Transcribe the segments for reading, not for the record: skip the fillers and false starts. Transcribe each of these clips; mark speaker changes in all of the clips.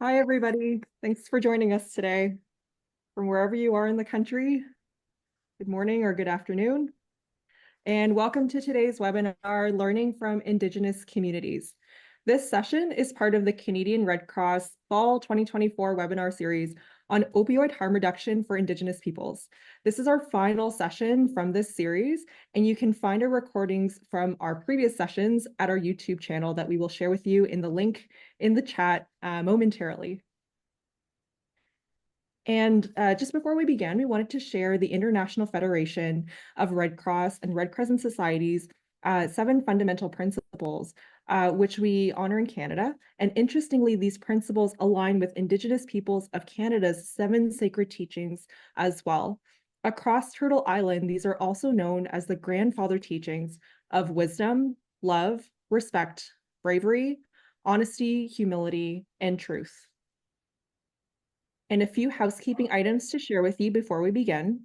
Speaker 1: Hi, everybody. Thanks for joining us today. From wherever you are in the country, good morning or good afternoon. And welcome to today's webinar, Learning from Indigenous Communities. This session is part of the Canadian Red Cross Fall 2024 webinar series on opioid harm reduction for Indigenous peoples. This is our final session from this series, and you can find our recordings from our previous sessions at our YouTube channel that we will share with you in the link in the chat momentarily. And just before we begin, we wanted to share the International Federation of Red Cross and Red Crescent Societies 7 fundamental principles, which we honor in Canada. And interestingly, these principles align with Indigenous peoples of Canada's 7 sacred teachings as well. Across Turtle Island, these are also known as the grandfather teachings of wisdom, love, respect, bravery, honesty, humility, and truth. And a few housekeeping items to share with you before we begin.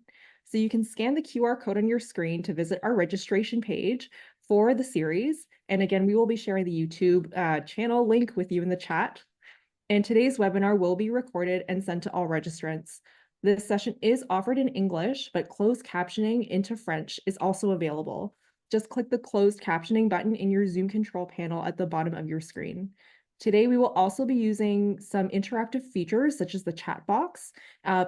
Speaker 1: So you can scan the QR code on your screen to visit our registration page for the series. And again, we will be sharing the YouTube channel link with you in the chat. And today's webinar will be recorded and sent to all registrants. This session is offered in English, but closed captioning into French is also available. Just click the closed captioning button in your Zoom control panel at the bottom of your screen. Today, we will also be using some interactive features such as the chat box.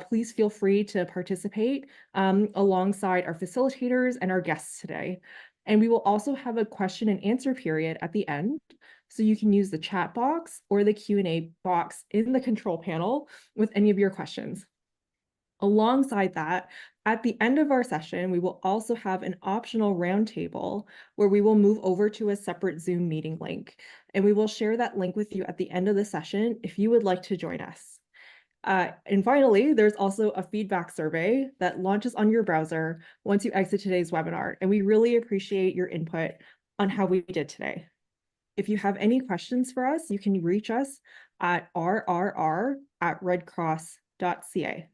Speaker 1: Please feel free to participate alongside our facilitators and our guests today. And we will also have a question and answer period at the end. So you can use the chat box or the Q&A box in the control panel with any of your questions. Alongside that, at the end of our session, we will also have an optional roundtable where we will move over to a separate Zoom meeting link. And we will share that link with you at the end of the session if you would like to join us. And finally, there's also a feedback survey that launches on your browser once you exit today's webinar. And we really appreciate your input on how we did today. If you have any questions for us, you can reach us at rrr@redcross.ca.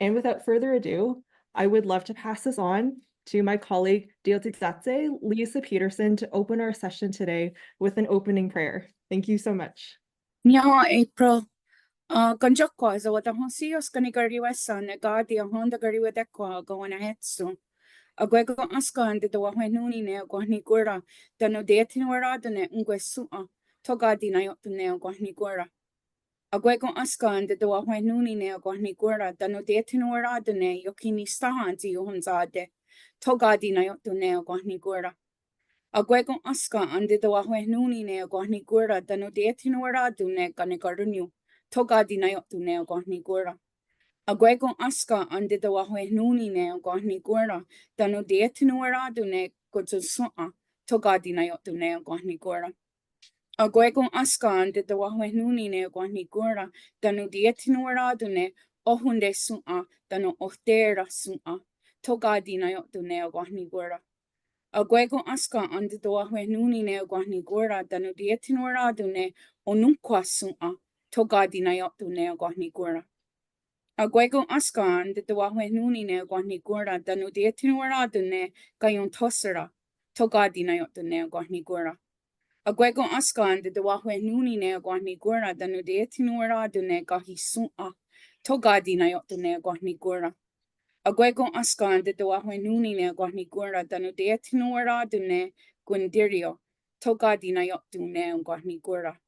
Speaker 1: And without further ado, I would love to pass this on to my colleague, Deotitzatse Lisa Peterson, to open our session today with an opening prayer. Thank you so much.
Speaker 2: Nya April. Kanjakwa za wata hosios kanigariwa sa negadi a honda gariwa dekwa gawana hetsu. Agwego askan de wa henuni ne gwani gura dano detin warada ne ungwesua togadi na yotu ne gwani gura. Agwego askan de wa henuni ne gwani gura dano detin warada ne yokini stahanti yuhunzade togadi na yotu ne gwani gura. Agwego askan de wa henuni ne gwani gura dano detin warada ne kanigarunyu togadi na yotu ne gwani gura. Agwego aska ande the wahwe nuni ne gwahni gura dano deetinu aradu ne gozo su'a togadi na yotu ne gwahni gura. Agwego aska ande the wahwe nuni ne gwahni gura dano deetinu aradu ne ohunde su'a dano ohtera su'a togadi na yotu ne gwahni gura. Agwego aska ande the wahwe nuni ne gwahni gura dano deetinu aradu ne onunkwa su'a togadi na yotu ne gwahni gura. Agwego askan de wahwe nuni ne gwahni gura danu de tinuaradu ne gayon tosera togadi na yotu ne gwahni gura. Agwego askan de wahwe nuni ne gwahni gura danu de tinuaradu ne gahi su'a togadi na yotu ne gwahni gura. Agwego askan de wahwe nuni ne gwahni gura danu de tinuaradu ne gundirio togadi na yotu ne gwahni gura.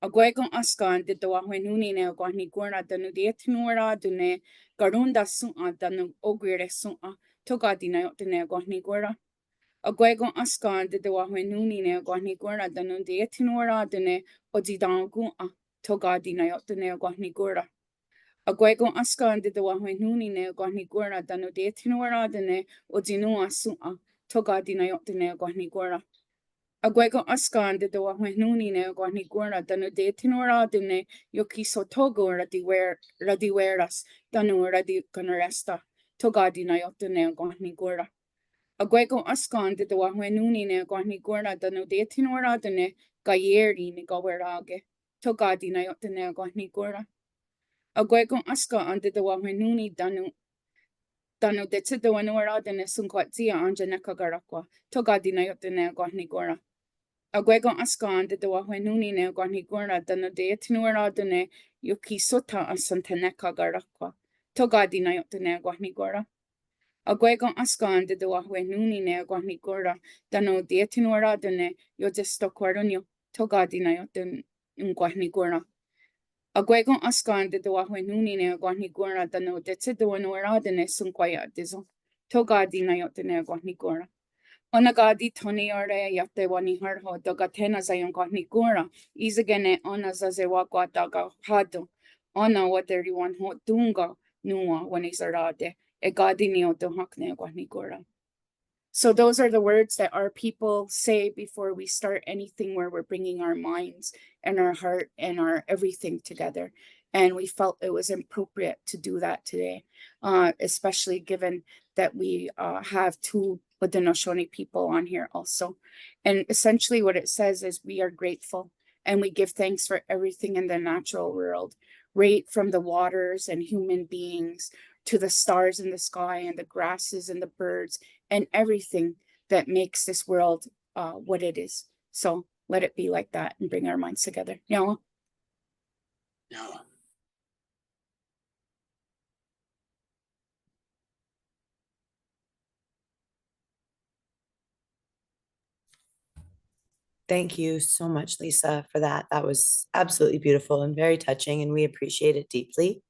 Speaker 2: Agwego askan de wahwe nuni ne gwahni gura danu de tinuara dune garunda su'a danu ogwire su'a togadi na yotu ne gwahni gura. Agwego askan de wahwe nuni ne gwahni gura danu de tinuara dune ojidangu'a togadi na yotu ne gwahni gura. Agwego askan de wahwe nuni ne gwahni gura danu de tinuara dune ojinua su'a togadi na yotu ne gwahni gura. Agwego askan de wahwe nuni ne gwahni gura danu de tinora dune yoki sotogo radiweras danu radi kanaresta togadi na yotu ne gwahni gura. Agwego askan de wahwe nuni ne gwahni gura danu de tinora dune gayeri ni gawerage togadi na yotu ne gwahni gura. Agwego askan de wahwe nuni danu de tido anora dune sunkwat zia anja nekagarakwa togadi na yotu ne gwahni gura. Agwego askan de doa wenuni ne gwani gurna dano de etinura dane yuki sota asantaneka garakwa. Togadi na yotane gwani gura. Agwego askan de doa wenuni ne gwani gura dano de etinura dane yodesto quaronio. Togadi na yotan gwani gura. Agwego askan de doa wenuni ne gwani gura dano de tidoanura dane sunquaya dizo. Togadi na yotane gwani gura. Onagadi Tony Ore Yate Wani Harho Dogatena Zayon Gora, Izagene Ona Zazewakwa Daga Hado, Ona Wateri One Hot Dunga, Nua Wanizarade, Egadi Neo Dohakne Gora. So those are the words that our people say before we start anything where we're bringing our minds and our heart and our everything together. And we felt it was appropriate to do that today, especially given that we have two Haudenosaunee people on here also. And essentially what it says is we are grateful and we give thanks for everything in the natural world, right from the waters and human beings to the stars in the sky and the grasses and the birds and everything that makes this world what it is. So let it be like that and bring our minds together. Yeah.
Speaker 3: No.
Speaker 4: Thank you so much, Lisa, for that. That was absolutely beautiful and very touching, and we appreciate it deeply.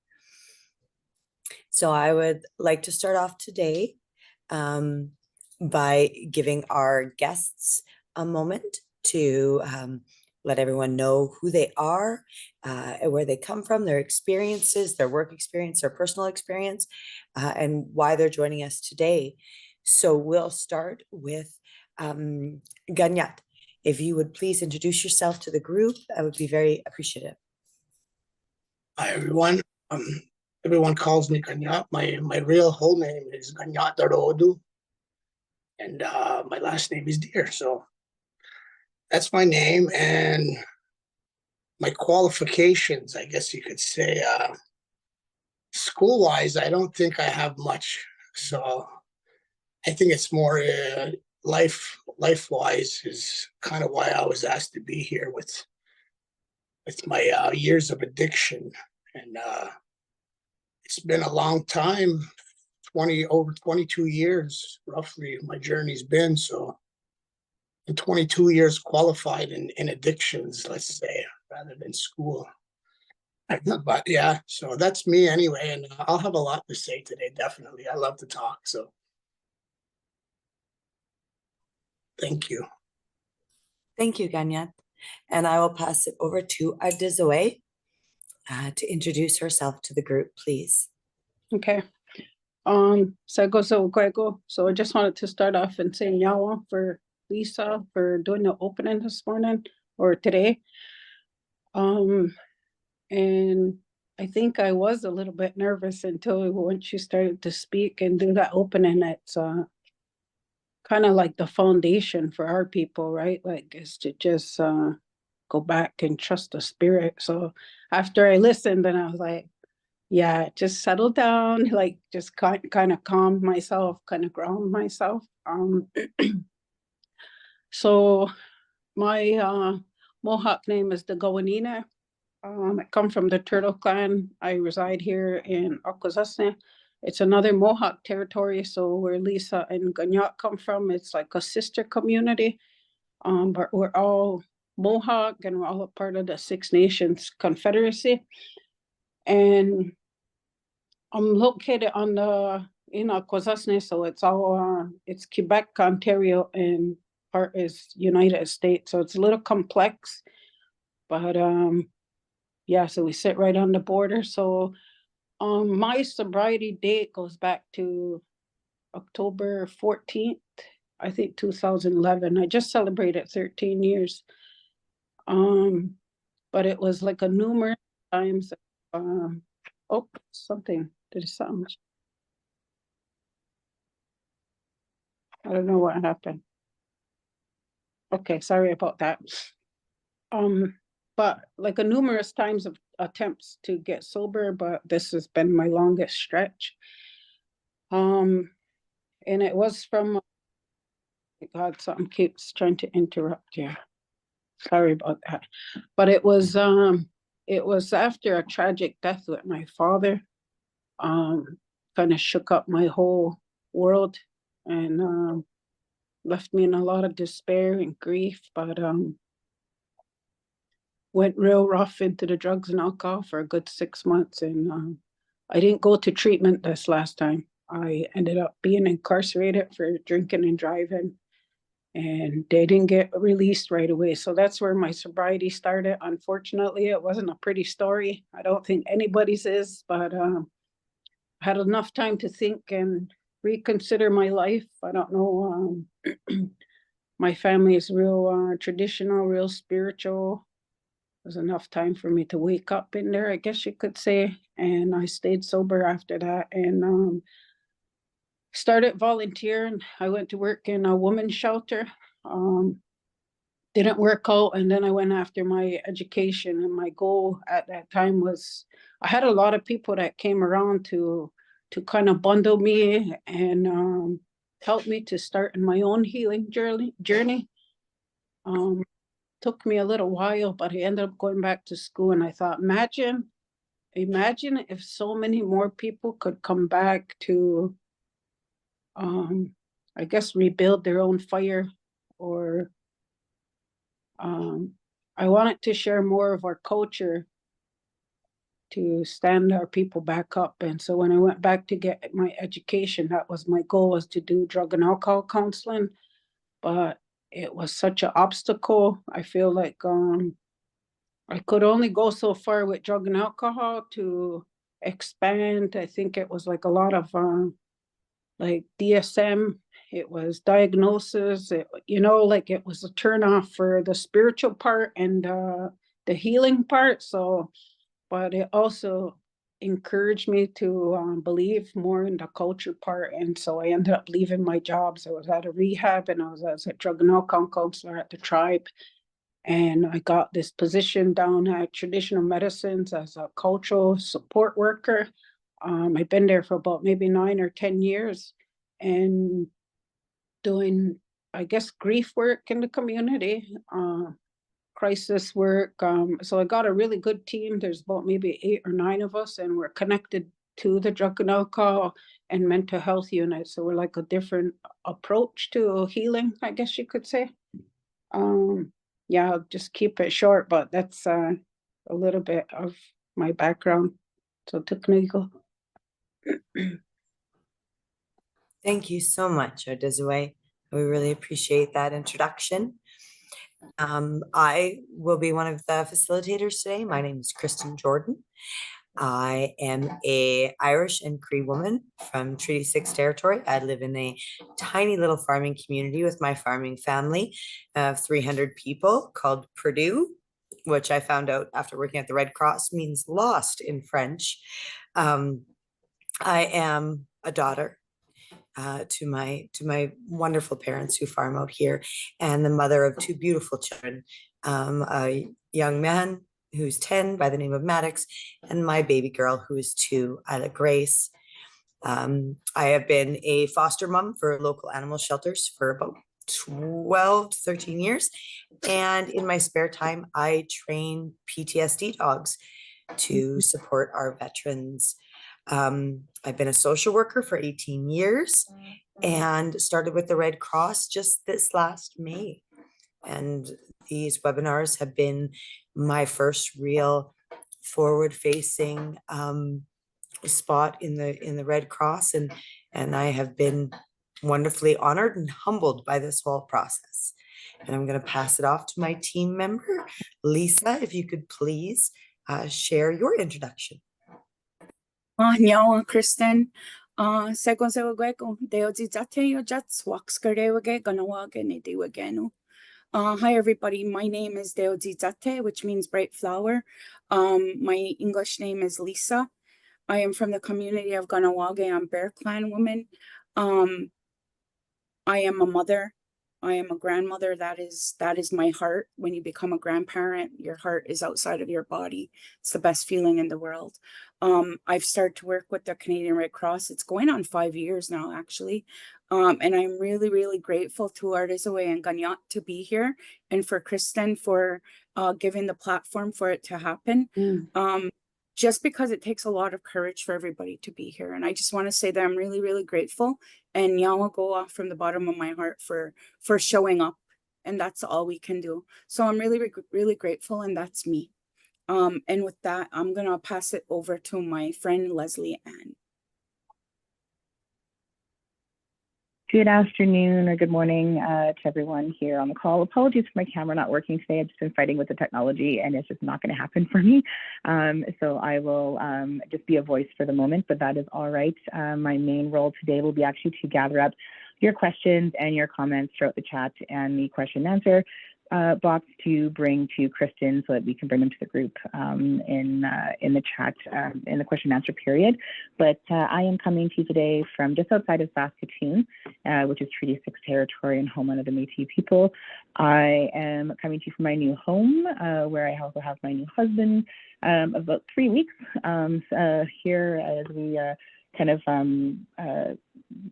Speaker 4: So I would like to start off today by giving our guests a moment to let everyone know who they are, and where they come from, their experiences, their work experience, their personal experience, and why they're joining us today. So we'll start with Ganyat. If you would please introduce yourself to the group, I would be very appreciative.
Speaker 3: Hi, everyone. Everyone calls me Ganyat. My real whole name is Ganyat Darodu, and my last name is Deer. So that's my name and my qualifications, I guess you could say. School-wise, I don't think I have much. So I think it's more life-wise is kind of why I was asked to be here with my years of addiction. And it's been a long time, over 22 years, roughly, my journey's been. So in 22 years qualified in addictions, let's say, rather than school. But yeah, so that's me anyway. And I'll have a lot to say today, definitely. I love to talk, so. Thank you.
Speaker 4: Thank you, Ganyat. And I will pass it over to Adizoe to introduce herself to the group, please.
Speaker 2: Okay. So I just wanted to start off and say Nyawa for Lisa for doing the opening this morning or today. And I think I was a little bit nervous until once you started to speak and do that opening. It's kind of like the foundation for our people, right? Like is to just go back and trust the spirit. So after I listened, then I was like, yeah, just settle down, like just kind of calm myself, kind of ground myself. So my Mohawk name is the Gowanina. I come from the Turtle Clan. I reside here in Akwesasne. It's another Mohawk territory. So where Lisa and Ganyat come from, it's like a sister community. But we're all Mohawk and we're all a part of the Six Nations Confederacy. And I'm located on the in Akwesasne, so it's all it's Quebec, Ontario, and part is United States. So it's a little complex, but yeah. So we sit right on the border. So my sobriety date goes back to October 14th, I think 2011. I just celebrated 13 years. But it was like a numerous times. Oh, something. Did something. I don't know what happened. Okay, sorry about that. But like a numerous times of attempts to get sober, but this has been my longest stretch. And it was from God, something keeps trying to interrupt here. Sorry about that. But it was after a tragic death with my father. Kind of shook up my whole world and left me in a lot of despair and grief, but went real rough into the drugs and alcohol for a good 6 months. And I didn't go to treatment this last time. I ended up being incarcerated for drinking and driving, and they didn't get released right away. So that's where my sobriety started. Unfortunately, it wasn't a pretty story. I don't think anybody's is, but I had enough time to think and reconsider my life. I don't know. My family is real traditional, real spiritual. There's enough time for me to wake up in there, I guess you could say. And I stayed sober after that and started volunteering. I went to work in a women's shelter. Didn't work out, and then I went after my education. And my goal at that time was, I had a lot of people that came around to kind of bundle me and help me to start in my own healing journey. Took me a little while, but I ended up going back to school, and I thought, imagine if so many more people could come back to, I guess, rebuild their own fire. Or I wanted to share more of our culture to stand our people back up. And so when I went back to get my education, that was my goal, was to do drug and alcohol counseling. But it was such an obstacle. I feel like I could only go so far with drug and alcohol to expand. I think it was like a lot of like DSM. It was diagnosis. Like it was a turnoff for the spiritual part and the healing part. So, but it also encouraged me to believe more in the culture part. And so I ended up leaving my jobs. I was at a rehab and I was as a drug and alcohol counselor at the tribe. And I got this position down at Traditional Medicines as a cultural support worker. I've been there for about maybe 9 or 10 years and doing, I guess, grief work in the community, crisis work. So I got a really good team. There's about maybe 8 or 9 of us, and we're connected to the drug and alcohol and mental health unit. So we're like a different approach to healing, I guess you could say. Yeah, I'll just keep it short, but that's a little bit of my background. So technical.
Speaker 4: Thank you so much, Odizwe. We really appreciate that introduction. I will be one of the facilitators today. My name is Kristen Jordan. I am a Irish and Cree woman from Treaty 6 territory. I live in a tiny little farming community with my farming family of 300 people called Purdue, which I found out after working at the Red Cross means lost in French. I am a daughter to my wonderful parents who farm out here, and the mother of 2 beautiful children, a young man who's 10 by the name of Maddox, and my baby girl who is 2, Isla Grace. I have been a foster mom for local animal shelters for about 12 to 13 years. And in my spare time, I train PTSD dogs to support our veterans. I've been a social worker for 18 years and started with the Red Cross just this last May. And these webinars have been my first real forward-facing spot in the Red Cross, and I have been wonderfully honored and humbled by this whole process. And I'm going to pass it off to my team member, Lisa, if you could please share your introduction.
Speaker 2: 안녕, Kristen. 세곤세고괴고 데오지자테요 자츠왁스거레오게 가나와게 니디웨게노. Hi everybody, my name is Deodzizate, which means bright flower. My English name is Lisa. I am from the community of Ganawage. I'm Bear Clan woman. I am a mother. I am a grandmother. That is my heart. When you become a grandparent, your heart is outside of your body. It's the best feeling in the world. I've started to work with the Canadian Red Cross. It's going on 5 years now, actually. And I'm really, really grateful to Artisaway and Ganyat to be here, and for Kristen for giving the platform for it to happen. Just because it takes a lot of courage for everybody to be here. And I just want to say that I'm really, really grateful. And y'all go off from the bottom of my heart for showing up. And that's all we can do. So I'm really, really grateful. And that's me. And with that, I'm going to pass it over to my friend, Leslie Ann.
Speaker 5: Good afternoon or good morning to everyone here on the call. Apologies for my camera not working today. I've just been fighting with the technology and it's just not going to happen for me. So I will just be a voice for the moment, but that is all right. My main role today will be actually to gather up your questions and your comments throughout the chat and the question and answer box to bring to Kristen so that we can bring them to the group in the chat in the question and answer period. But I am coming to you today from just outside of Saskatoon, which is Treaty 6 territory and homeland of the Métis people. I am coming to you from my new home where I also have my new husband of about 3 weeks here as we kind of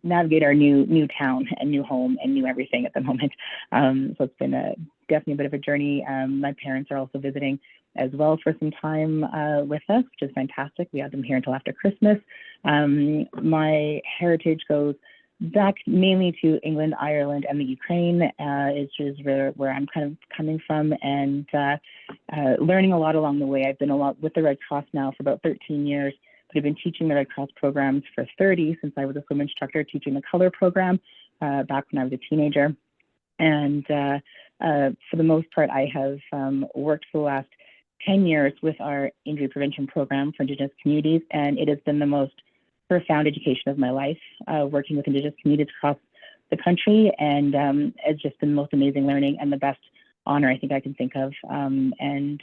Speaker 5: navigate our new town and new home and new everything at the moment. So it's been definitely a bit of a journey. My parents are also visiting as well for some time with us, which is fantastic. We had them here until after Christmas. My heritage goes back mainly to England, Ireland, and the Ukraine, is just where I'm kind of coming from, and learning a lot along the way. I've been a lot with the Red Cross now for about 13 years. I've been teaching the Red Cross programs for 30 since I was a swim instructor teaching the color program back when I was a teenager. And for the most part, I have worked for the last 10 years with our injury prevention program for Indigenous communities, and it has been the most profound education of my life, working with Indigenous communities across the country, and it's just been the most amazing learning and the best honor I think I can think of, and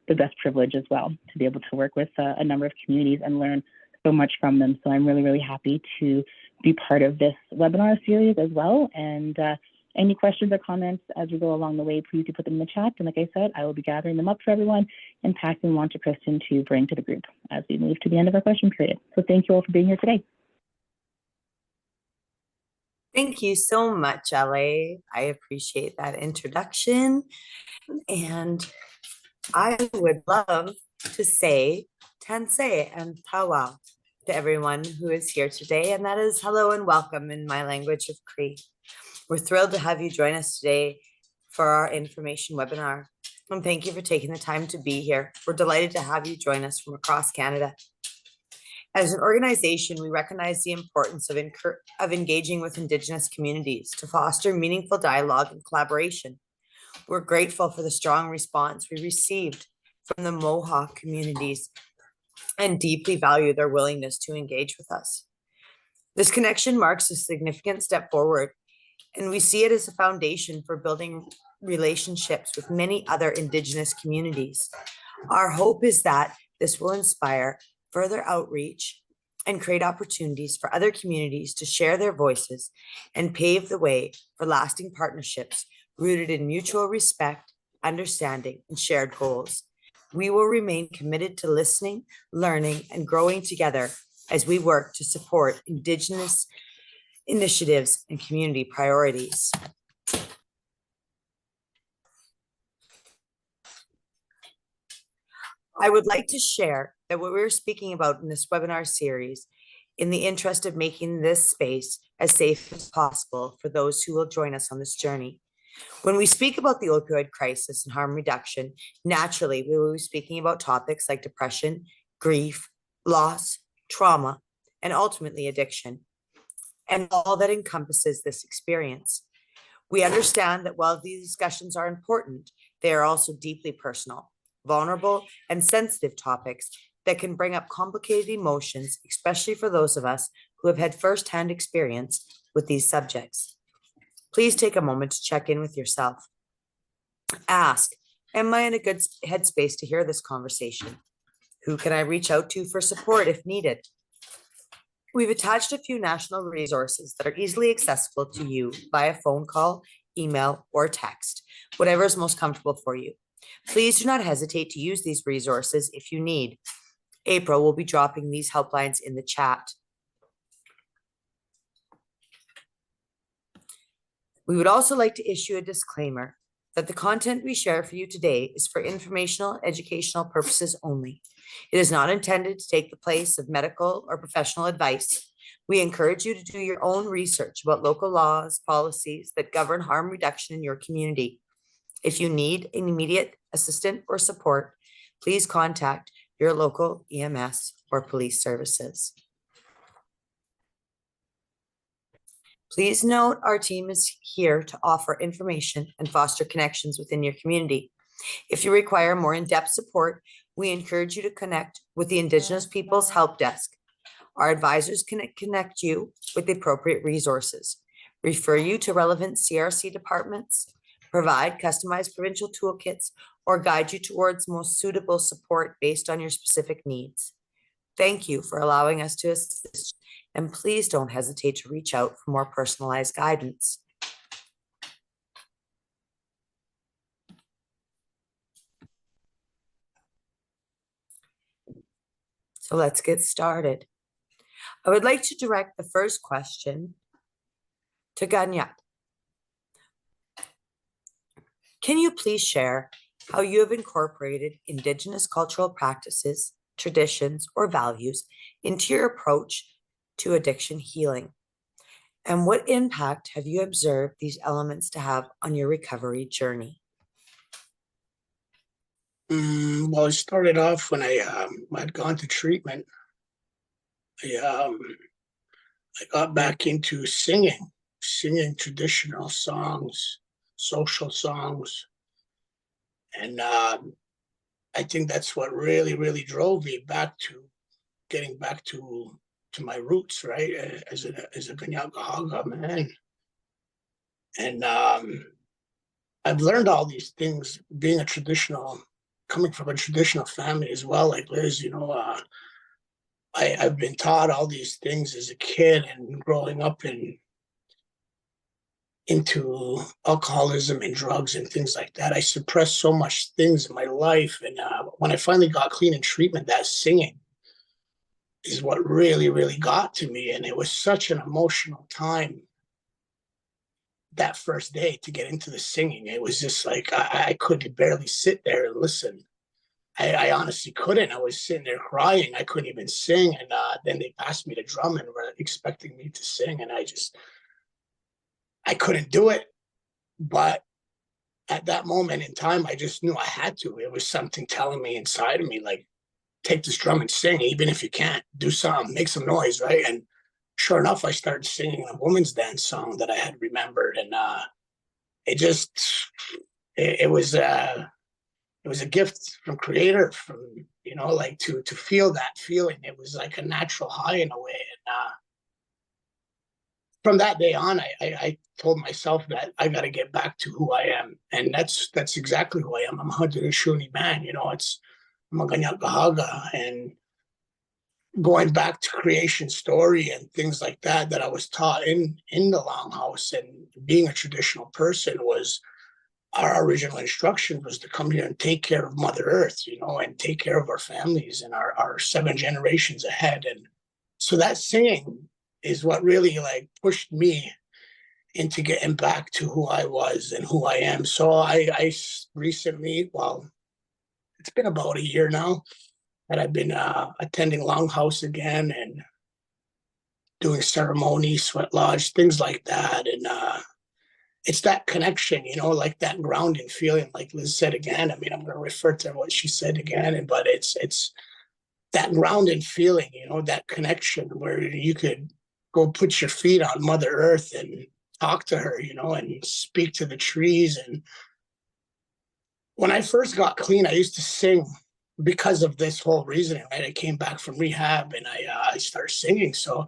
Speaker 5: the best privilege as well to be able to work with a number of communities and learn so much from them. So I'm really, really happy to be part of this webinar series as well. And any questions or comments as we go along the way, please do put them in the chat. And like I said, I will be gathering them up for everyone and passing them on to Kristen to bring to the group as we move to the end of our question period. So thank you all for being here today.
Speaker 4: Thank you so much, LA. I appreciate that introduction. And I would love to say Tansei and Tawa to everyone who is here today. And that is hello and welcome in my language of Cree. We're thrilled to have you join us today for our information webinar. And thank you for taking the time to be here. We're delighted to have you join us from across Canada. As an organization, we recognize the importance of engaging with Indigenous communities to foster meaningful dialogue and collaboration. We're grateful for the strong response we received from the Mohawk communities and deeply value their willingness to engage with us. This connection marks a significant step forward, and we see it as a foundation for building relationships with many other Indigenous communities. Our hope is that this will inspire further outreach and create opportunities for other communities to share their voices and pave the way for lasting partnerships rooted in mutual respect, understanding, and shared goals. We will remain committed to listening, learning, and growing together as we work to support Indigenous initiatives and community priorities. I would like to share that what we're speaking about in this webinar series, in the interest of making this space as safe as possible for those who will join us on this journey. When we speak about the opioid crisis and harm reduction, naturally, we will be speaking about topics like depression, grief, loss, trauma, and ultimately addiction, and all that encompasses this experience. We understand that while these discussions are important, they are also deeply personal, vulnerable, and sensitive topics that can bring up complicated emotions, especially for those of us who have had firsthand experience with these subjects. Please take a moment to check in with yourself. Ask, am I in a good headspace to hear this conversation? Who can I reach out to for support if needed? We've attached a few national resources that are easily accessible to you via phone call, email, or text, whatever is most comfortable for you. Please do not hesitate to use these resources if you need. April will be dropping these helplines in the chat. We would also like to issue a disclaimer that the content we share for you today is for informational and educational purposes only. It is not intended to take the place of medical or professional advice. We encourage you to do your own research about local laws, policies that govern harm reduction in your community. If you need an immediate assistance or support, please contact your local EMS or police services. Please note our team is here to offer information and foster connections within your community. If you require more in-depth support, we encourage you to connect with the Indigenous Peoples Help Desk. Our advisors can connect you with the appropriate resources, refer you to relevant CRC departments, provide customized provincial toolkits, or guide you towards most suitable support based on your specific needs. Thank you for allowing us to assist, and please don't hesitate to reach out for more personalized guidance. So let's get started. I would like to direct the first question to Ganyat. Can you please share how you have incorporated Indigenous cultural practices, traditions, or values into your approach to addiction healing? And what impact have you observed these elements to have on your recovery journey?
Speaker 3: Well, it started off when I'd gone to treatment. I got back into singing traditional songs, social songs. And I think that's what really drove me back to getting back to my roots, right? As a Kanien'kehá:ka man. And I've learned all these things being coming from a traditional family as well, like Liz, I've been taught all these things as a kid and growing up into alcoholism and drugs and things like that. I suppressed so much things in my life. And when I finally got clean in treatment, that singing is what really got to me. And it was such an emotional time that first day to get into the singing. It was just like, I could barely sit there and listen. I honestly couldn't. I was sitting there crying. I couldn't even sing. And then they passed me the drum and were expecting me to sing. And I couldn't do it. But at that moment in time, I just knew I had to. It was something telling me inside of me, like, take this drum and sing, even if you can't. Do something, make some noise, right? And sure enough, I started singing a woman's dance song that I had remembered. And it was a gift from Creator, from, like to feel that feeling. It was like a natural high in a way. And from that day on, I told myself that I got to get back to who I am. And that's exactly who I am. I'm a Haudenosaunee man, I'm a Kanien'kehá:ka. And going back to creation story and things like that I was taught in the longhouse, and being a traditional person, was our original instruction was to come here and take care of Mother Earth, and take care of our families and our 7 generations ahead. And so that singing is what really like pushed me into getting back to who I was and who I am. So I recently, well, it's been about a year now that I've been attending Longhouse again and doing ceremony, sweat lodge, things like that. And it's that connection, like that grounding feeling, like Liz said again. I mean, I'm going to refer to what she said again, but it's that grounding feeling, that connection where you could go put your feet on Mother Earth and talk to her, and speak to the trees. And when I first got clean, I used to sing because of this whole reasoning, right? I came back from rehab and I started singing. So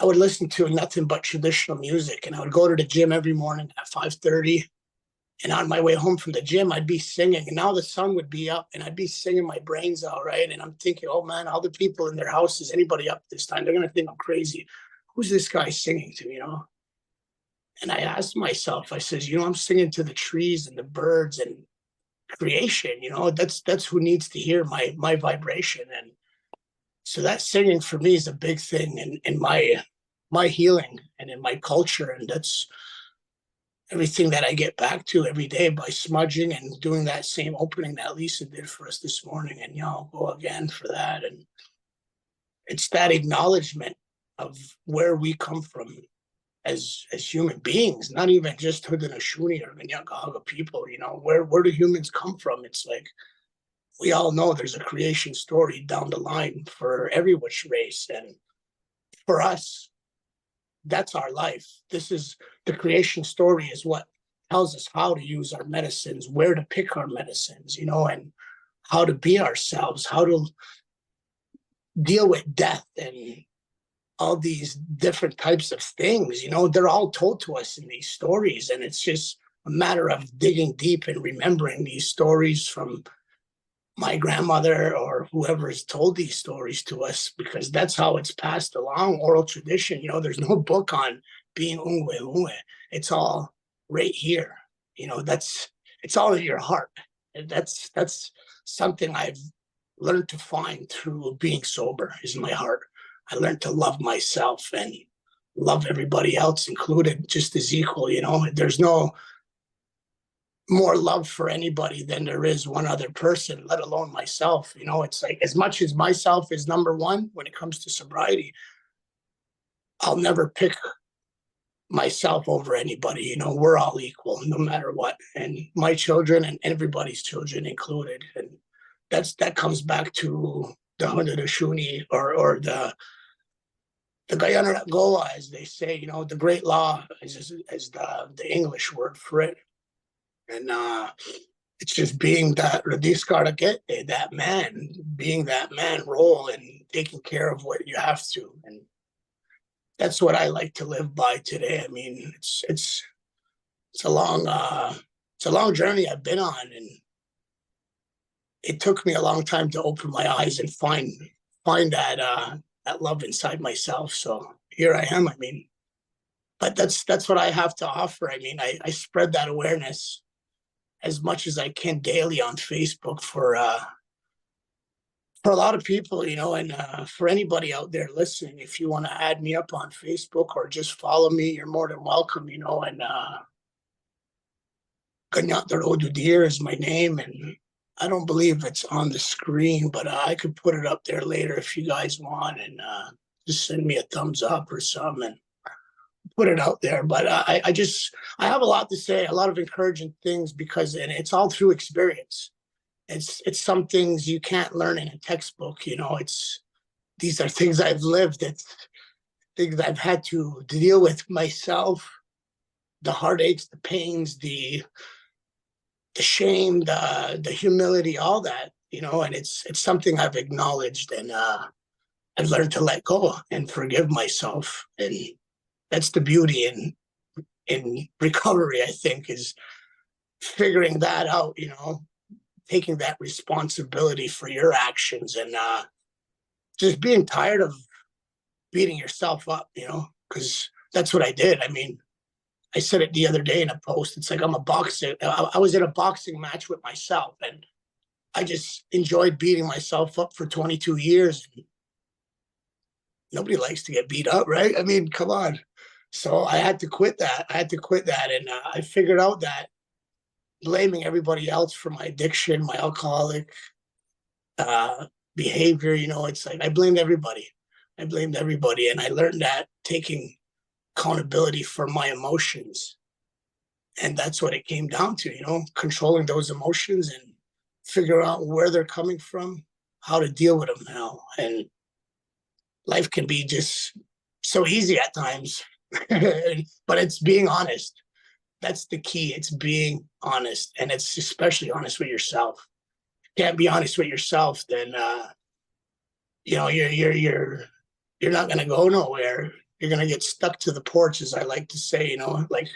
Speaker 3: I would listen to nothing but traditional music, and I would go to the gym every morning at 5:30. And on my way home from the gym, I'd be singing, and now the sun would be up and I'd be singing my brains out, right? And I'm thinking, oh man, all the people in their houses, anybody up this time, they're going to think I'm crazy. Who's this guy singing to, And I asked myself, I says, I'm singing to the trees and the birds and creation, that's who needs to hear my vibration. And so that singing for me is a big thing in my healing and in my culture. And that's everything that I get back to every day by smudging and doing that same opening that Lisa did for us this morning. And I'll go again for that. And it's that acknowledgement of where we come from as human beings, not even just Haudenosaunee or Minyahaga people. Where do humans come from? It's like we all know there's a creation story down the line for every which race, and for us, that's our life. This is the creation story is what tells us how to use our medicines, where to pick our medicines, and how to be ourselves, how to deal with death and all these different types of things. They're all told to us in these stories, and it's just a matter of digging deep and remembering these stories from my grandmother or whoever has told these stories to us, because that's how it's passed along, oral tradition. There's no book on being unwe. It's all right here. It's all in your heart. And that's something I've learned to find through being sober, is my heart. I learned to love myself and love everybody else included just as equal. There's no more love for anybody than there is one other person, let alone myself. It's like, as much as myself is number one when it comes to sobriety, I'll never pick myself over anybody. We're all equal no matter what, and my children and everybody's children included. And that comes back to the Haudenosaunee or the Guyana Goa, as they say. The great law is the English word for it. And it's just being that Radiscaragete, that man, being that man role and taking care of what you have to. And that's what I like to live by today. I mean, it's a long journey I've been on, and it took me a long time to open my eyes and find that love inside myself. So here I am. I mean, but that's what I have to offer. I mean, I spread that awareness as much as I can daily on Facebook for a lot of people, and for anybody out there listening. If you want to add me up on Facebook or just follow me, you're more than welcome, and Ganyat Deer is my name, and I don't believe it's on the screen, but I could put it up there later if you guys want, and just send me a thumbs up or something and put it out there. But I have a lot to say, a lot of encouraging things, because, and it's all through experience. It's some things you can't learn in a textbook. These are things I've lived. It's things I've had to deal with myself, the heartaches, the pains, the shame, the humility, all that, and it's something I've acknowledged, and I've learned to let go and forgive myself. And that's the beauty in recovery, I think, is figuring that out, taking that responsibility for your actions, and just being tired of beating yourself up, because that's what I did. I mean, I said it the other day in a post. It's like I'm a boxer. I was in a boxing match with myself, and I just enjoyed beating myself up for 22 years. Nobody likes to get beat up, right? I mean, come on. So I had to quit that. And I figured out that blaming everybody else for my addiction, my alcoholic behavior, it's like I blamed everybody. And I learned that taking accountability for my emotions. And that's what it came down to, controlling those emotions and figure out where they're coming from, how to deal with them now. And life can be just so easy at times, but it's being honest. That's the key. It's being honest, and it's especially honest with yourself. If you can't be honest with yourself, then you're not going to go nowhere. You're going to get stuck to the porch, as I like to say. Like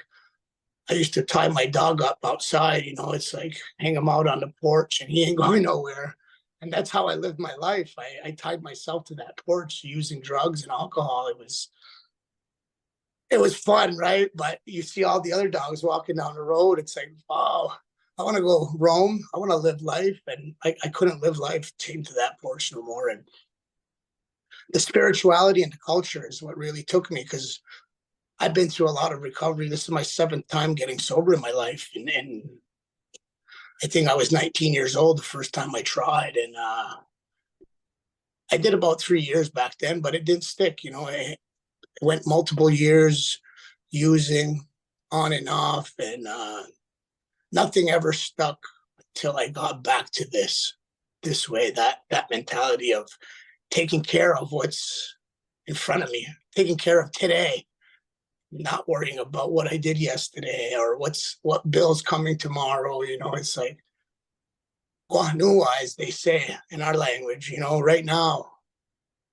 Speaker 3: I used to tie my dog up outside. It's like hang him out on the porch, and he ain't going nowhere. And that's how I lived my life. I tied myself to that porch using drugs and alcohol. it was fun, right? But you see all the other dogs walking down the road. It's like, wow, I want to go roam. I want to live life. And I couldn't live life tamed to that porch no more. And the spirituality and the culture is what really took me, because I've been through a lot of recovery. This is my 7th time getting sober in my life. And I think I was 19 years old the first time I tried. And I did about 3 years back then, but it didn't stick. You know, I went multiple years using on and off, and nothing ever stuck until I got back to this way, that mentality of taking care of what's in front of me, taking care of today, not worrying about what I did yesterday or what bill's coming tomorrow. You know, it's like Guanua, as they say in our language. You know, right now,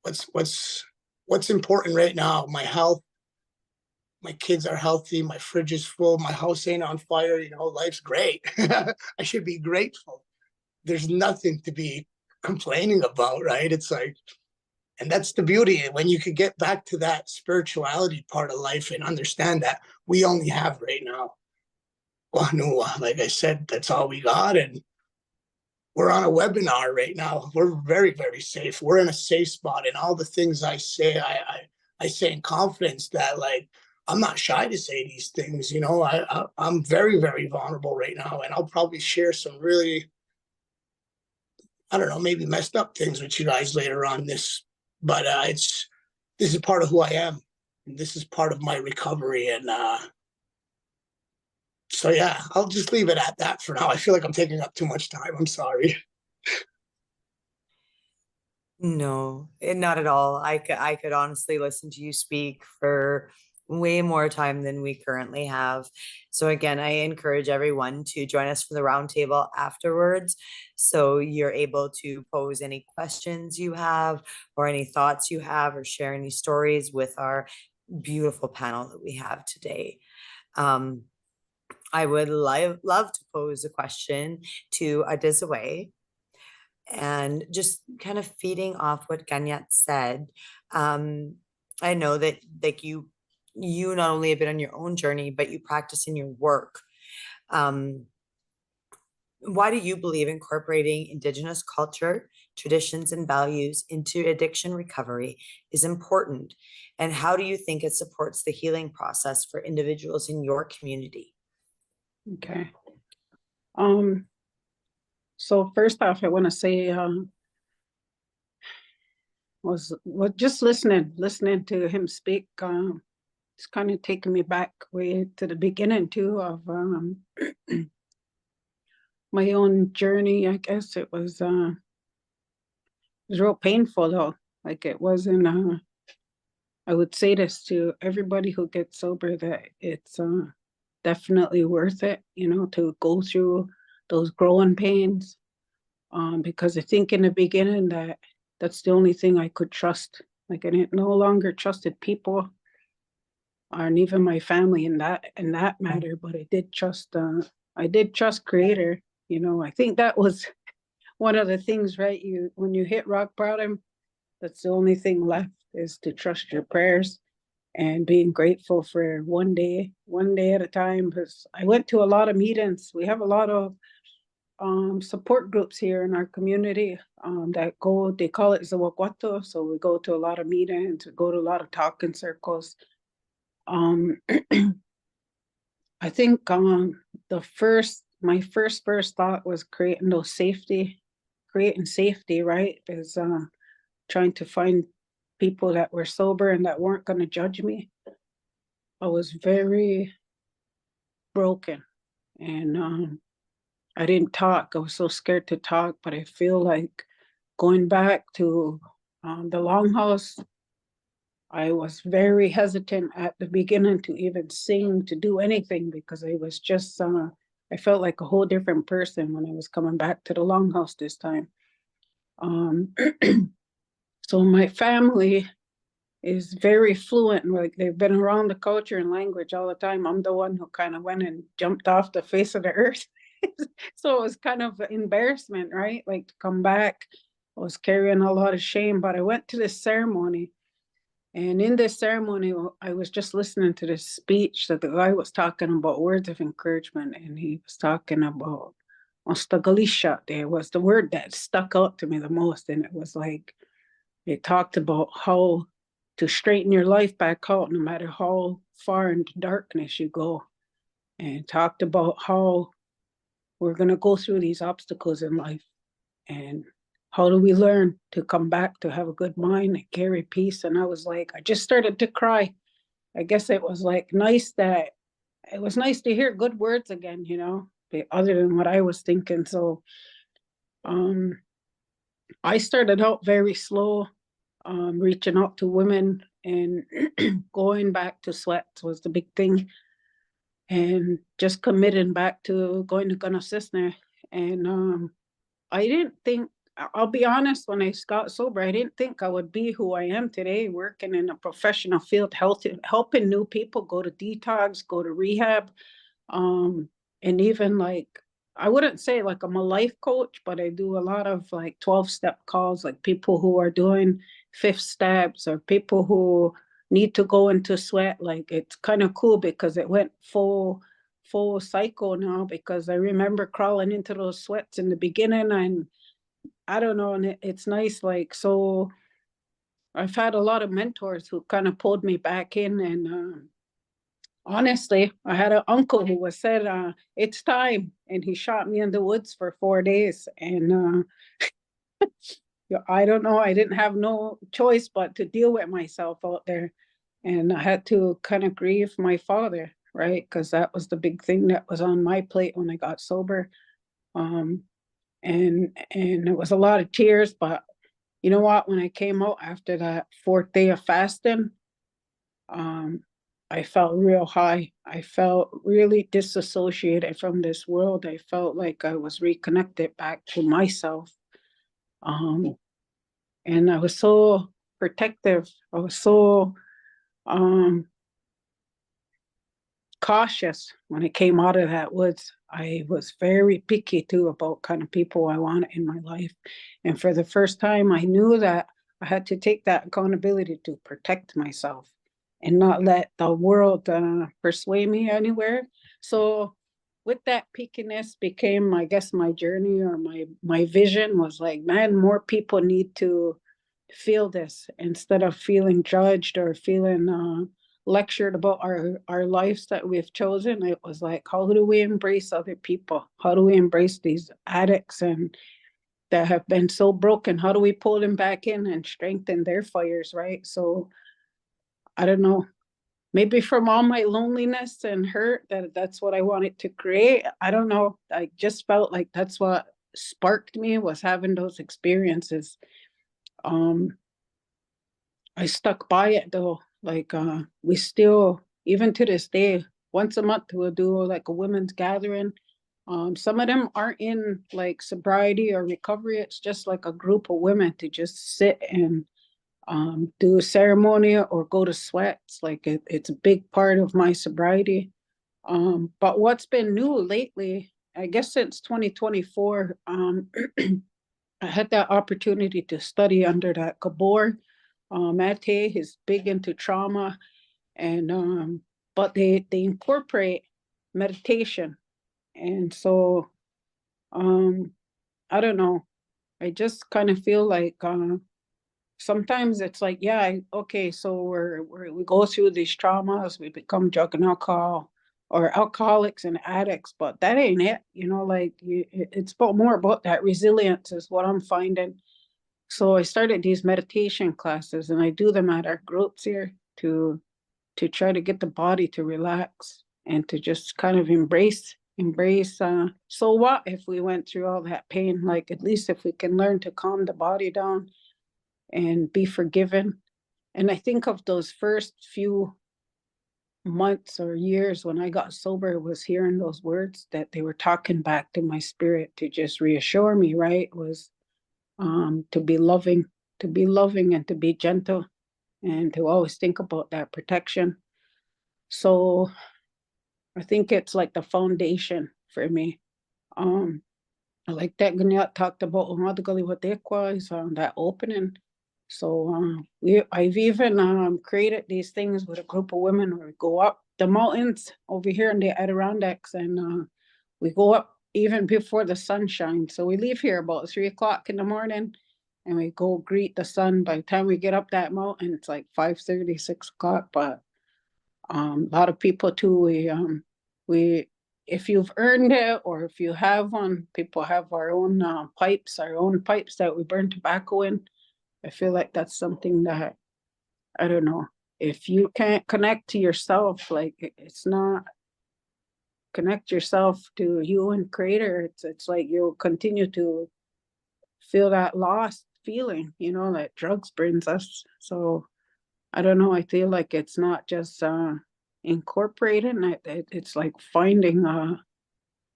Speaker 3: what's important right now? My health. My kids are healthy. My fridge is full. My house ain't on fire. You know, life's great. I should be grateful. There's nothing to be complaining about, right? It's like, and that's the beauty. When you could get back to that spirituality part of life and understand that we only have right now. Guanua, like I said, that's all we got. And we're on a webinar right now. We're very, very safe. We're in a safe spot. And all the things I say, I say in confidence that, like, I'm not shy to say these things. You know, I'm very, very vulnerable right now. And I'll probably share some really, I don't know, maybe messed up things with you guys later on this. But this is part of who I am. And this is part of my recovery. And so, yeah, I'll just leave it at that for now. I feel like I'm taking up too much time. I'm sorry.
Speaker 4: No, not at all. I could honestly listen to you speak for way more time than we currently have. So again, I encourage everyone to join us for the roundtable afterwards, so you're able to pose any questions you have or any thoughts you have, or share any stories with our beautiful panel that we have today. I would love to pose a question to Adizaway. And just kind of feeding off what Ganyat said, I know that, like, you not only have been on your own journey, but you practice in your work. Why do you believe incorporating Indigenous culture, traditions, and values into addiction recovery is important? And how do you think it supports the healing process for individuals in your community?
Speaker 2: Okay. So first off, I want to say, was just listening to him speak. It's kind of taking me back way to the beginning too of my own journey. I guess it was real painful though. Like, it wasn't. I would say this to everybody who gets sober, that it's definitely worth it, you know, to go through those growing pains. Because I think in the beginning that's the only thing I could trust. Like, I no longer trusted people, and even my family in that matter. But I did trust Creator. You know, I think that was one of the things, right? When you hit rock bottom, that's the only thing left, is to trust your prayers and being grateful for one day at a time. Because I went to a lot of meetings. We have a lot of support groups here in our community that they call it Zawakwato. So we go to a lot of meetings, we go to a lot of talking circles. I think my first thought was creating safety, right? Is trying to find people that were sober and that weren't going to judge me. I was very broken, and I didn't talk. I was so scared to talk. But I feel like going back to the Longhouse, I was very hesitant at the beginning to even sing, to do anything, because I was just, I felt like a whole different person when I was coming back to the Longhouse this time. So my family is very fluent, like they've been around the culture and language all the time. I'm the one who kind of went and jumped off the face of the earth. So it was kind of embarrassment, right? Like, to come back, I was carrying a lot of shame. But I went to this ceremony, And in this ceremony, I was just listening to this speech that the guy was talking about words of encouragement, and he was talking about ostagalisha. There was the word that stuck out to me the most, and it was like, it talked about how to straighten your life back out no matter how far into darkness you go, and talked about how we're going to go through these obstacles in life, and how do we learn to come back to have a good mind and carry peace. And I was like, I just started to cry. I guess it was like nice to hear good words again, you know, other than what I was thinking. So I started out very slow, reaching out to women, and going back to sweats was the big thing, and just committing back to going to Gunasisner. And I didn't think, I'll be honest, when I got sober, I didn't think I would be who I am today, working in a professional field, helping new people go to detox, go to rehab. And even like, I wouldn't say like I'm a life coach, but I do a lot of like 12-step calls, like people who are doing 5th steps or people who need to go into sweat. Like, it's kind of cool because it went full cycle now, because I remember crawling into those sweats in the beginning, and I don't know, and it's nice. Like, so I've had a lot of mentors who kind of pulled me back in. And honestly, I had an uncle who was said, it's time, and he shot me in the woods for 4 days. And I don't know, I didn't have no choice but to deal with myself out there. And I had to kind of grieve my father, right? Because that was the big thing that was on my plate when I got sober. And it was a lot of tears, but you know what? When I came out after that 4th day of fasting, I felt real high. I felt really disassociated from this world. I felt like I was reconnected back to myself. And I was so protective. I was so cautious when I came out of that woods. I was very picky too about kind of people I wanted in my life. And for the first time, I knew that I had to take that accountability to protect myself and not let the world persuade me anywhere. So with that pickiness became, I guess, my journey, or my vision was like, man, more people need to feel this instead of feeling judged or feeling lectured about our lives that we've chosen. It was like, how do we embrace other people? How do we embrace these addicts and that have been so broken? How do we pull them back in and strengthen their fires, right? So I don't know, maybe from all my loneliness and hurt, that's what I wanted to create. I don't know, I just felt like that's what sparked me, was having those experiences. I stuck by it though. Like, we still, even to this day, once a month we'll do like a women's gathering. Some of them aren't in like sobriety or recovery. It's just like a group of women to just sit and do a ceremony or go to sweats. Like, it's a big part of my sobriety. But what's been new lately, I guess since 2024, I had that opportunity to study under that Gabor Mate. He's big into trauma, and but they incorporate meditation. And so I don't know, I just kind of feel like sometimes it's like, yeah, okay, so we go through these traumas, we become drug and alcohol or alcoholics and addicts, but that ain't it, you know. Like, it's more about that resilience is what I'm finding. So I started these meditation classes, and I do them at our groups here to try to get the body to relax and to just kind of embrace. So what if we went through all that pain? Like, at least if we can learn to calm the body down and be forgiven. And I think of those first few months or years when I got sober, was hearing those words that they were talking back to my spirit to just reassure me, right? Was to be loving and to be gentle, and to always think about that protection. So I think it's like the foundation for me. Like that Ganyat talked about that opening. So I've even created these things with a group of women where we go up the mountains over here in the Adirondacks, and we go up even before the sun shines. So we leave here about 3 o'clock in the morning, and we go greet the sun. By the time we get up that mountain, it's like 5:30, 6 o'clock. But a lot of people too, we if you've earned it or if you have one, people have our own pipes that we burn tobacco in. I feel like that's something that, I don't know, if you can't connect to yourself, like it's not connect yourself to you and creator, it's like you'll continue to feel that lost feeling, that drugs brings us. So I don't know, I feel like it's not just incorporating it, it's like finding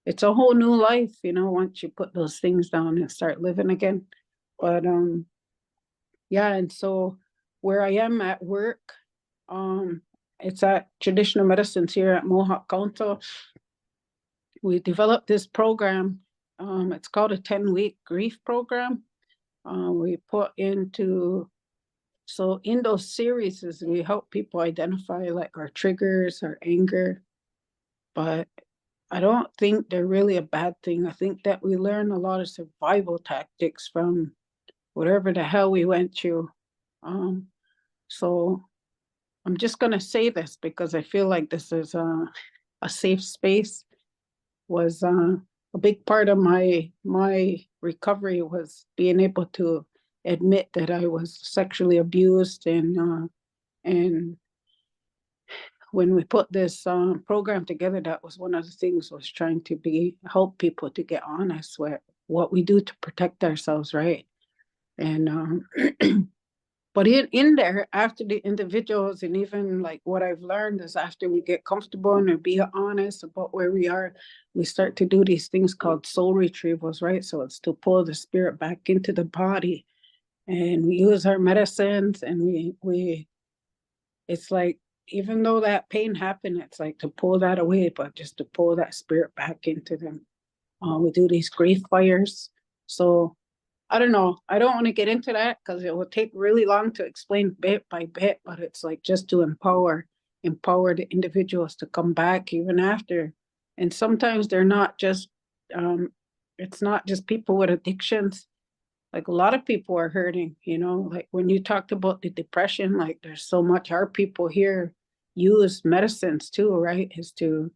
Speaker 2: it's a whole new life, once you put those things down and start living again. But yeah, and so where I am at work, it's at Traditional Medicines here at Mohawk Council. We developed this program. It's called a 10-week grief program. We put into, so in those series, we help people identify like our triggers, our anger, but I don't think they're really a bad thing. I think that we learn a lot of survival tactics from whatever the hell we went through. So I'm just gonna say this because I feel like this is a safe space. Was a big part of my recovery was being able to admit that I was sexually abused, and when we put this program together, that was one of the things, was trying to help people to get honest with what we do to protect ourselves, right? And but in there, after the individuals, and even like what I've learned is after we get comfortable and be honest about where we are, we start to do these things called soul retrievals, right? So it's to pull the spirit back into the body, and we use our medicines, and we it's like, even though that pain happened, it's like to pull that away, but just to pull that spirit back into them. We do these grief fires. So I don't know. I don't want to get into that because it will take really long to explain bit by bit, but it's like just to empower the individuals to come back even after. And sometimes they're not just, it's not just people with addictions. Like a lot of people are hurting, like when you talked about the depression, like there's so much our people here use medicines too, right? Is to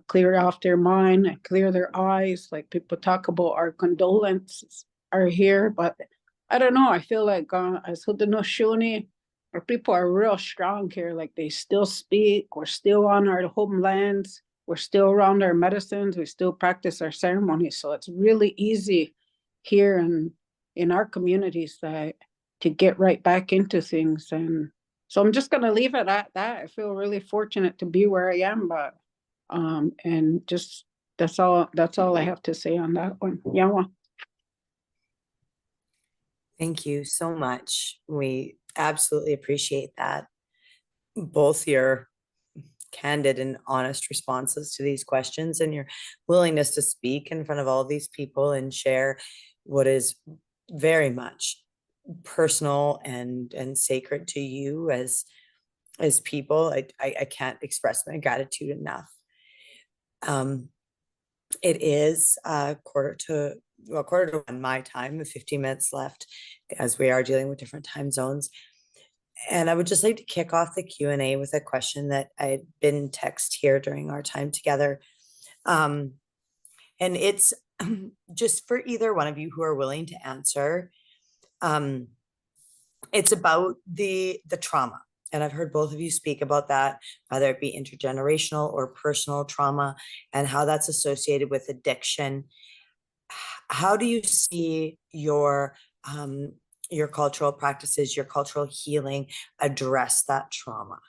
Speaker 2: clear off their mind and clear their eyes. Like people talk about our condolences are here, but I don't know. I feel like as Haudenosaunee, our people are real strong here. Like they still speak. We're still on our homelands. We're still around our medicines. We still practice our ceremonies. So it's really easy here in our communities to get right back into things. And so I'm just gonna leave it at that. I feel really fortunate to be where I am, but and just that's all I have to say on that one. Yawa.
Speaker 4: Thank you so much. We absolutely appreciate that. Both your candid and honest responses to these questions and your willingness to speak in front of all these people and share what is very much personal and sacred to you as people. I can't express my gratitude enough. It is quarter to 1 my time, 15 minutes left, as we are dealing with different time zones. And I would just like to kick off the Q&A with a question that I had been texted here during our time together. And it's just for either one of you who are willing to answer. It's about the trauma. And I've heard both of you speak about that, whether it be intergenerational or personal trauma, and how that's associated with addiction. How do you see your cultural practices, your cultural healing address that trauma?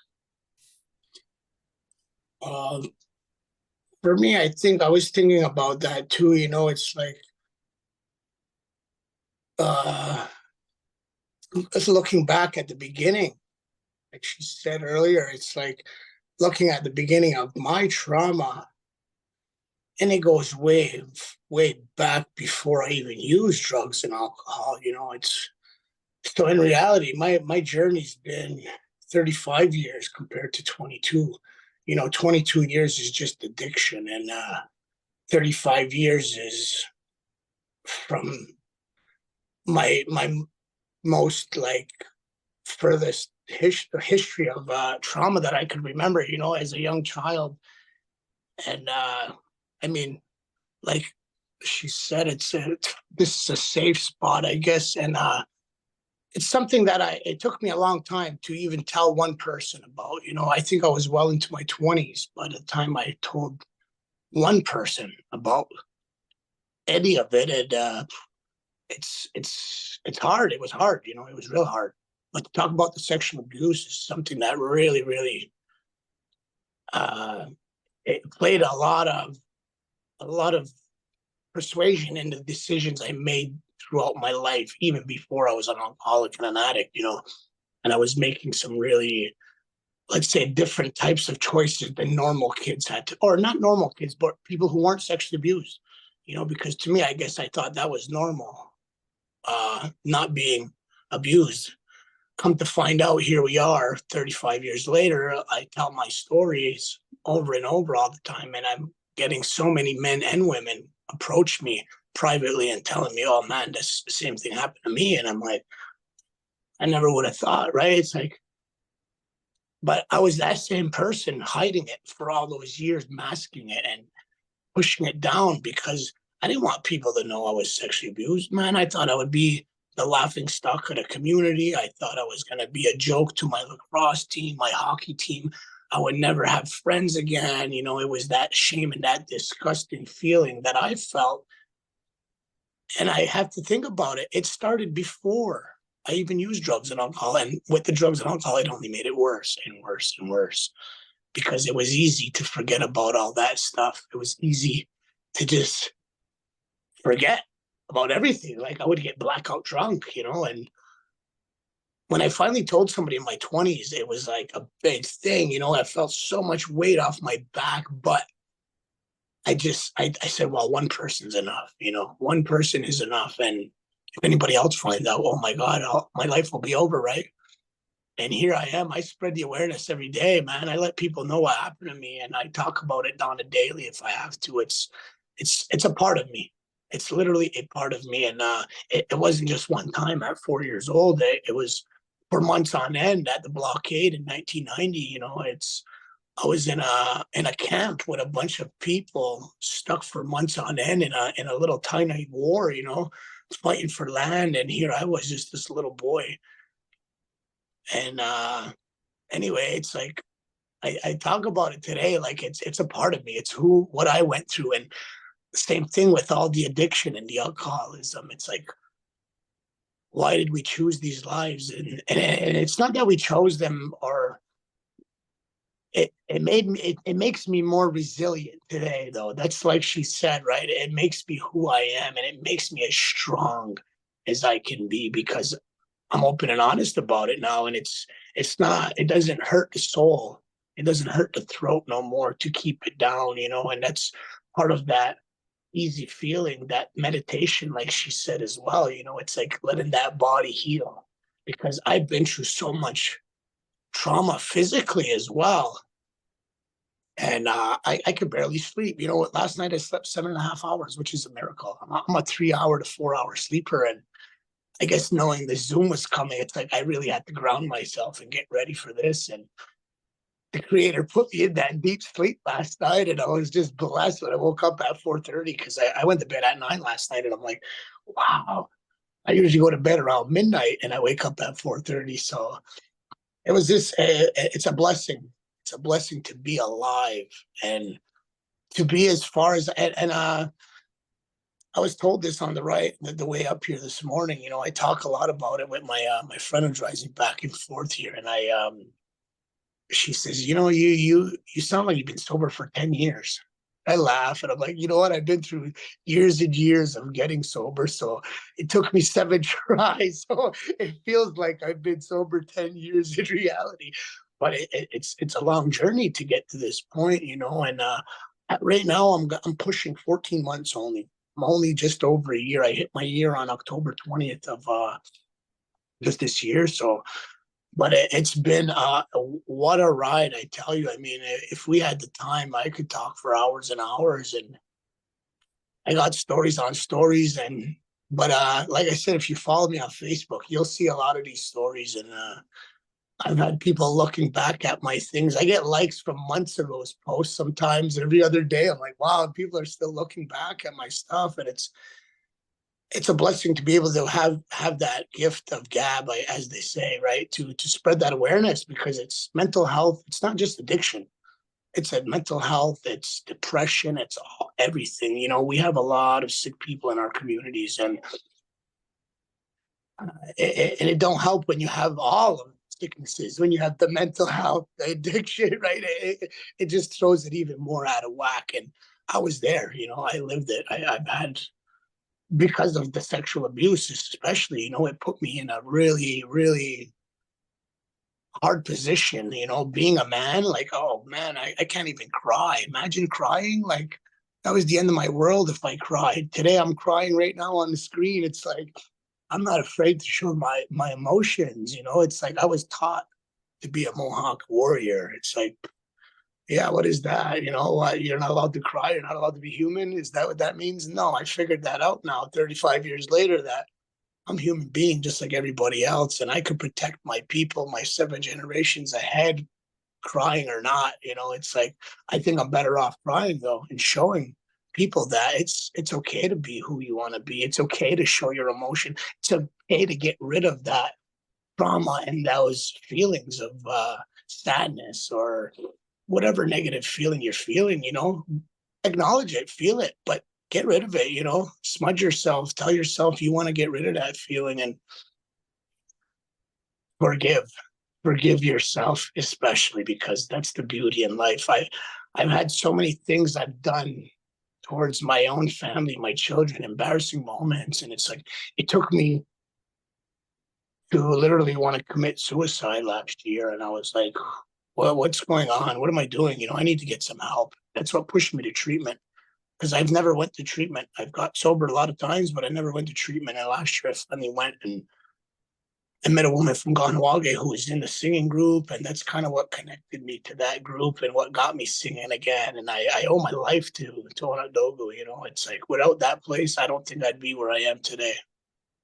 Speaker 3: For me, I think I was thinking about that too. It's like just looking back at the beginning, like she said earlier, it's like looking at the beginning of my trauma, and it goes way, way back before I even used drugs and alcohol. So in reality, my journey's been 35 years compared to 22. 22 years is just addiction, and 35 years is from my most like furthest history of trauma that I could remember, as a young child. And I mean, like she said, this is a safe spot, I guess. And it's something that it took me a long time to even tell one person about. I think I was well into my 20s by the time I told one person about any of it. And it's hard. It was hard, it was real hard. But to talk about the sexual abuse is something that really, really it played a lot of persuasion in the decisions I made throughout my life, even before I was an alcoholic and an addict, and I was making some really, let's say, different types of choices than normal kids had to, or not normal kids, but people who weren't sexually abused, because to me, I guess I thought that was normal, not being abused. Come to find out, here we are 35 years later. I tell my stories over and over all the time, and I'm getting so many men and women approach me privately and telling me, oh man, this same thing happened to me. And I'm like, I never would have thought, right? It's like, but I was that same person hiding it for all those years, masking it and pushing it down because I didn't want people to know I was sexually abused. Man, I thought I would be the laughing stock of the community. I thought I was going to be a joke to my lacrosse team, my hockey team. I would never have friends again. It was that shame and that disgusting feeling that I felt. And I have to think about it. It started before I even used drugs and alcohol. And with the drugs and alcohol, it only made it worse and worse and worse because it was easy to forget about all that stuff. It was easy to just forget about everything. Like I would get blackout drunk, and when I finally told somebody in my 20s, it was like a big thing, I felt so much weight off my back, but I said, well, one person's enough, one person is enough. And if anybody else finds out, oh my God, my life will be over, right? And here I am. I spread the awareness every day, man. I let people know what happened to me, and I talk about it on a daily if I have to. It's a part of me. It's literally a part of me. And it wasn't just one time at 4 years old. It was for months on end at the blockade in 1990. I was in a camp with a bunch of people stuck for months on end in a little tiny war, fighting for land. And here I was, just this little boy. And anyway, it's like I talk about it today like it's a part of me. It's what I went through. And the same thing with all the addiction and the alcoholism. It's like, why did we choose these lives? And it's not that we chose them, or it makes me more resilient today, though. That's like she said, right? It makes me who I am, and it makes me as strong as I can be because I'm open and honest about it now. And it doesn't hurt the soul. It doesn't hurt the throat no more to keep it down, and that's part of that easy feeling, that meditation, like she said as well, it's like letting that body heal because I've been through so much trauma physically as well. And I could barely sleep. Last night I slept 7.5 hours, which is a miracle. I'm a 3 hour to 4 hour sleeper. And I guess knowing the Zoom was coming, it's like I really had to ground myself and get ready for this. And the creator put me in that deep sleep last night, and I was just blessed when I woke up at 4:30 because I went to bed at 9 last night, and I'm like, wow. I usually go to bed around midnight, and I wake up at 4:30. So it was just, it's a blessing. It's a blessing to be alive and to be as far as, and I was told this on the way up here this morning. I talk a lot about it with my friend who drives me back and forth here, and she says, you sound like you've been sober for 10 years. I laugh and I'm like, you know what? I've been through years and years of getting sober. So it took me 7 tries. So it feels like I've been sober 10 years in reality. But it's a long journey to get to this point, and right now I'm pushing 14 months only. I'm only just over a year. I hit my year on October 20th of just this year. So, but it's been what a ride, I tell you. I mean, if we had the time, I could talk for hours and hours, and I got stories on stories. And but like I said, if you follow me on Facebook, you'll see a lot of these stories. And I've had people looking back at my things. I get likes from months ago's posts sometimes. Every other day, I'm like, wow, people are still looking back at my stuff, and it's a blessing to be able to have that gift of gab, as they say, right? To spread that awareness, because it's mental health. It's not just addiction. It's a mental health. It's depression. It's everything. You know, we have a lot of sick people in our communities, and it don't help when you have all of the sicknesses. When you have the mental health, the addiction, right? It just throws it even more out of whack. And I was there. You know, I lived it. I've had, because of the sexual abuse, especially, you know, it put me in a really, really hard position, you know, being a man. Like, oh man, I can't even cry. Imagine crying. Like, that was the end of my world if I cried. Today I'm crying right now on the screen. It's like, I'm not afraid to show my emotions, you know. It's like I was taught to be a Mohawk warrior. It's like, yeah, what is that? You know, you're not allowed to cry. You're not allowed to be human. Is that what that means? No, I figured that out now, 35 years later, that I'm a human being just like everybody else. And I could protect my people, my 7 generations ahead, crying or not. You know, it's like, I think I'm better off crying though, and showing people that it's okay to be who you want to be. It's okay to show your emotion. It's okay to get rid of that trauma and those feelings of sadness or whatever negative feeling you're feeling, you know, acknowledge it, feel it, but get rid of it, you know, smudge yourself, tell yourself you want to get rid of that feeling, and forgive yourself, especially, because that's the beauty in life. I've had so many things I've done towards my own family, my children, embarrassing moments. And it's like, it took me to literally want to commit suicide last year. And I was like, well, what's going on? What am I doing? You know, I need to get some help. That's what pushed me to treatment, because I've never went to treatment. I've got sober a lot of times, but I never went to treatment. And last year I finally went, and I met a woman from Ganawage who was in the singing group. And that's kind of what connected me to that group and what got me singing again. And I owe my life to Onondaga. You know, it's like, without that place, I don't think I'd be where I am today.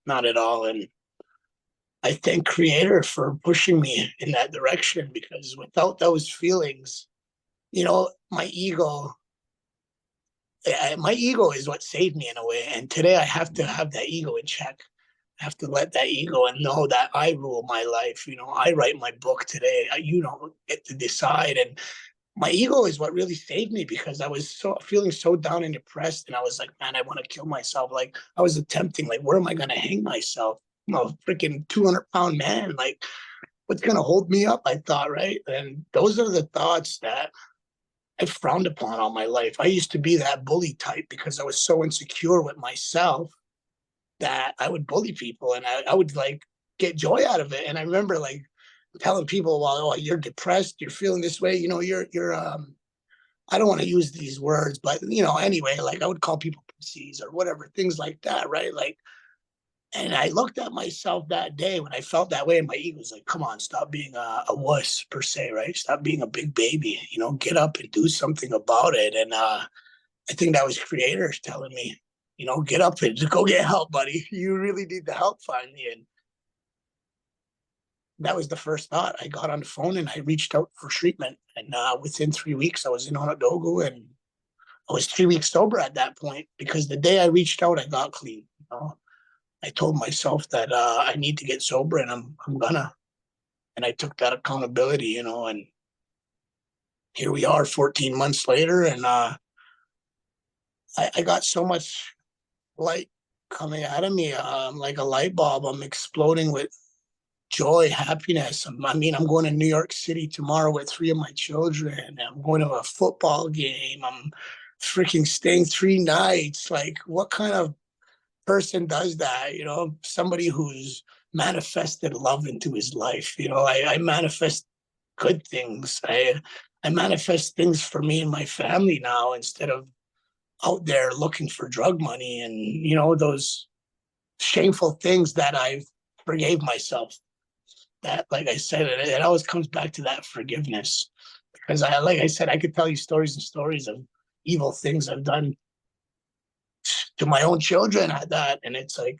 Speaker 3: Not at all. And I thank Creator for pushing me in that direction, because without those feelings, you know, my ego is what saved me in a way. And today I have to have that ego in check. I have to let that ego and know that I rule my life. You know, I write my book today. You don't get to decide. And my ego is what really saved me, because I was feeling so down and depressed. And I was like, man, I want to kill myself. Like, I was attempting, like, where am I going to hang myself? I'm a freaking 200-pound man. Like, what's going to hold me up? I thought, right? And those are the thoughts that I frowned upon all my life. I used to be that bully type because I was so insecure with myself that I would bully people, and I would like get joy out of it. And I remember like telling people, well, oh, you're depressed, you're feeling this way, you know, you're I don't want to use these words, but you know, anyway, like I would call people pussies or whatever, things like that, right? Like, and I looked at myself that day when I felt that way, and my ego was like, come on, stop being a wuss per se, right? Stop being a big baby, you know, get up and do something about it. And I think that was Creators telling me, you know, get up and go get help, buddy. You really need the help finally. And that was the first thought. I got on the phone and I reached out for treatment. And within 3 weeks, I was in Onondaga, and I was 3 weeks sober at that point, because the day I reached out, I got clean. You know? I told myself that I need to get sober, and I'm gonna. And I took that accountability, you know, and here we are 14 months later, and I got so much light coming out of me, like a light bulb. I'm exploding with joy, happiness. I mean, I'm going to New York City tomorrow with 3 of my children. I'm going to a football game. I'm freaking staying 3 nights. Like, what kind of person does that? You know, somebody who's manifested love into his life. You know, I manifest good things. I manifest things for me and my family now, instead of out there looking for drug money and, you know, those shameful things that I've forgave myself. That, like I said, it always comes back to that forgiveness. Because like I said, I could tell you stories and stories of evil things I've done to my own children at that. And it's like,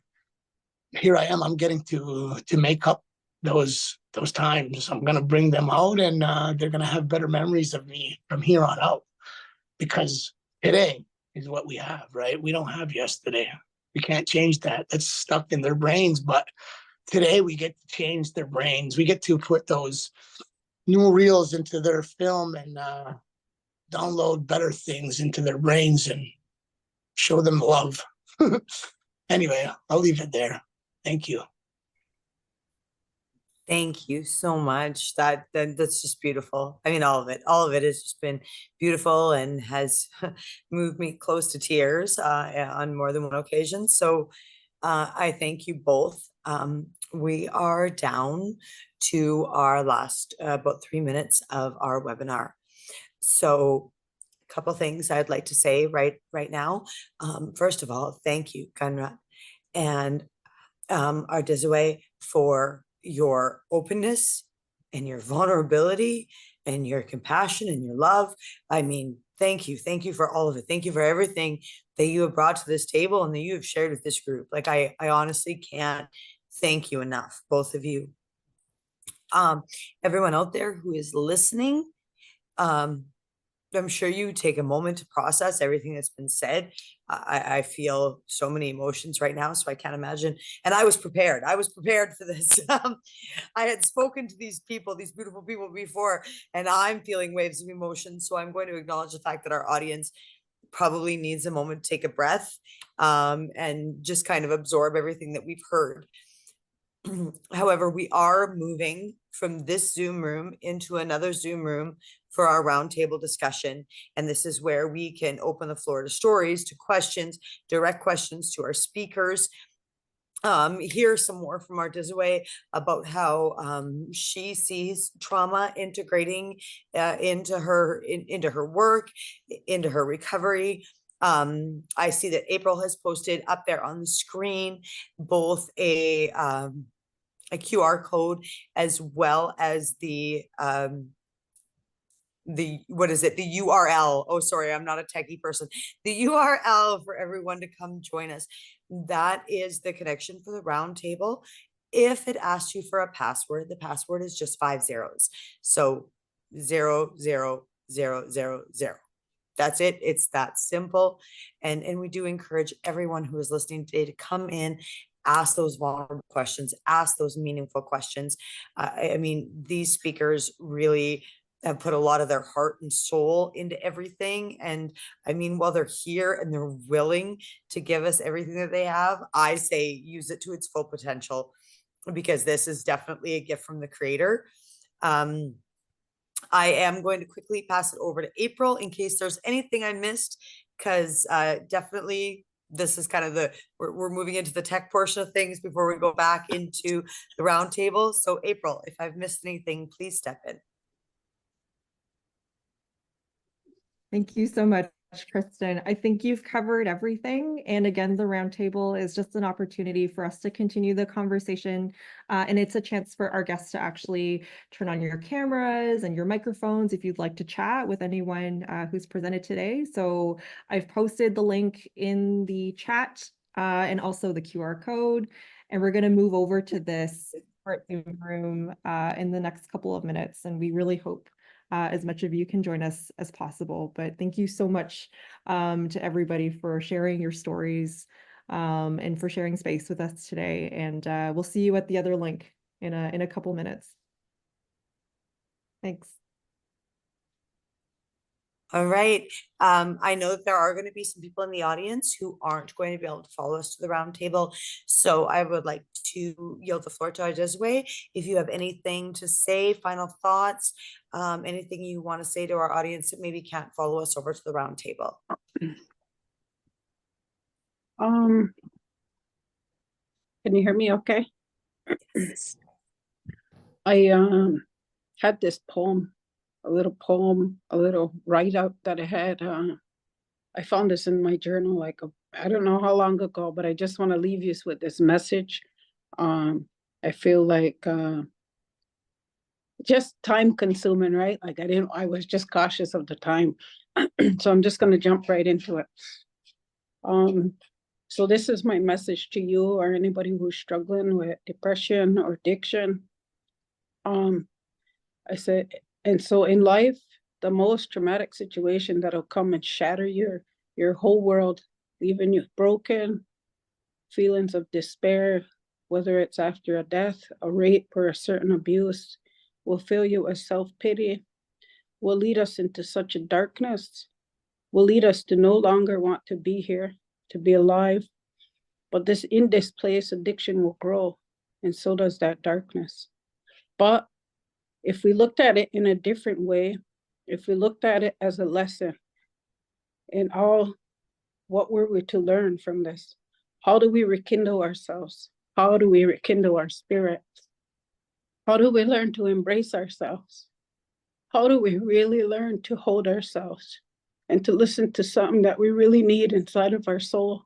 Speaker 3: here I am, I'm getting to make up those times. I'm gonna bring them out, and they're gonna have better memories of me from here on out. Because today is what we have, right? We don't have yesterday. We can't change that. That's stuck in their brains. But today we get to change their brains. We get to put those new reels into their film and download better things into their brains and show them love. Anyway, I'll leave it there. Thank you.
Speaker 4: Thank you so much. That's just beautiful. I mean, all of it has just been beautiful and has moved me close to tears on more than one occasion. So I thank you both. We are down to our last about 3 minutes of our webinar. So a couple things I'd like to say right now. First of all, thank you, Conrad, and our Desiree, for your openness and your vulnerability and your compassion and your love. I mean, thank you for all of it. Thank you for everything that you have brought to this table and that you have shared with this group. Like, I honestly can't thank you enough, both of you. Everyone out there who is listening, I'm sure you take a moment to process everything that's been said. I feel so many emotions right now, so I can't imagine. And I was prepared for this. I had spoken to these people, these beautiful people before, and I'm feeling waves of emotion. So I'm going to acknowledge the fact that our audience probably needs a moment to take a breath and just kind of absorb everything that we've heard. However, we are moving from this Zoom room into another Zoom room for our roundtable discussion. And this is where we can open the floor to stories, to questions, direct questions to our speakers. Hear some more from our Desiree about how she sees trauma integrating into her work, into her recovery. I see that April has posted up there on the screen both a QR code as well as the what is it? The URL. Oh, sorry, I'm not a techie person. The URL for everyone to come join us. That is the connection for the roundtable. If it asks you for a password, the password is just 5 zeros. So 00000. That's it. It's that simple. And we do encourage everyone who is listening today to come in, ask those vulnerable questions, ask those meaningful questions. I mean, these speakers really have put a lot of their heart and soul into everything. And I mean, while they're here and they're willing to give us everything that they have, I say use it to its full potential, because this is definitely a gift from the Creator. I am going to quickly pass it over to April in case there's anything I missed, because definitely this is kind of we're moving into the tech portion of things before we go back into the roundtable. So April, if I've missed anything, please step in.
Speaker 1: Thank you so much, Kristen. I think you've covered everything. And again, the roundtable is just an opportunity for us to continue the conversation. And it's a chance for our guests to actually turn on your cameras and your microphones if you'd like to chat with anyone who's presented today. So I've posted the link in the chat and also the QR code. And we're going to move over to this Zoom room in the next couple of minutes. And we really hope as much of you can join us as possible. But thank you so much to everybody for sharing your stories and for sharing space with us today. And we'll see you at the other link in a couple minutes. Thanks.
Speaker 4: All right. I know that there are going to be some people in the audience who aren't going to be able to follow us to the roundtable. So I would like to yield the floor to our Desiree. If you have anything to say, final thoughts, anything you want to say to our audience that maybe can't follow us over to the roundtable.
Speaker 2: Can you hear me okay? I had this poem, a little write-up that I had. I found this in my journal like I don't know how long ago, but I just want to leave you with this message. I feel like just time consuming, right? Like I was just cautious of the time. So I'm just going to jump right into it. So this is my message to you or anybody who's struggling with depression or addiction. I said, and so in life, the most traumatic situation that'll come and shatter your whole world, leaving you broken, feelings of despair, whether it's after a death, a rape, or a certain abuse, will fill you with self-pity, will lead us into such a darkness, will lead us to no longer want to be here, to be alive. But in this place, addiction will grow, and so does that darkness. But if we looked at it in a different way, if we looked at it as a lesson, and what were we to learn from this? How do we rekindle ourselves? How do we rekindle our spirit? How do we learn to embrace ourselves? How do we really learn to hold ourselves and to listen to something that we really need inside of our soul?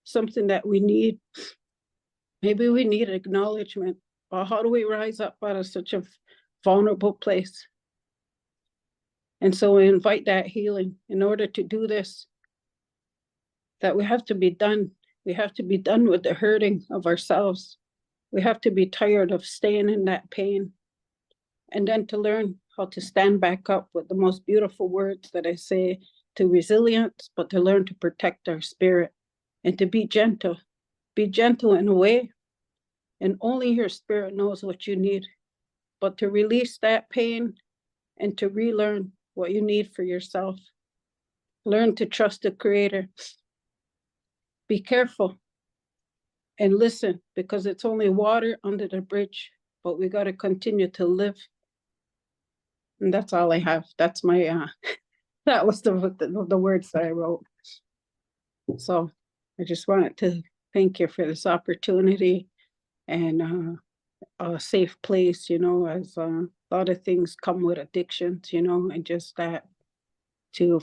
Speaker 2: Something that we need. Maybe we need acknowledgement. Or how do we rise up out of such a vulnerable place? And so we invite that healing. In order to do this, that we have to be done. We have to be done with the hurting of ourselves. We have to be tired of staying in that pain. And then to learn how to stand back up with the most beautiful words that I say to resilience, but to learn to protect our spirit and to be gentle. Be gentle in a way, and only your spirit knows what you need. But to release that pain and to relearn what you need for yourself. Learn to trust the Creator. Be careful and listen, because it's only water under the bridge, but we got to continue to live. And that's all I have. That's my, that was the words that I wrote. So I just wanted to thank you for this opportunity and a safe place, as a lot of things come with addictions, and just that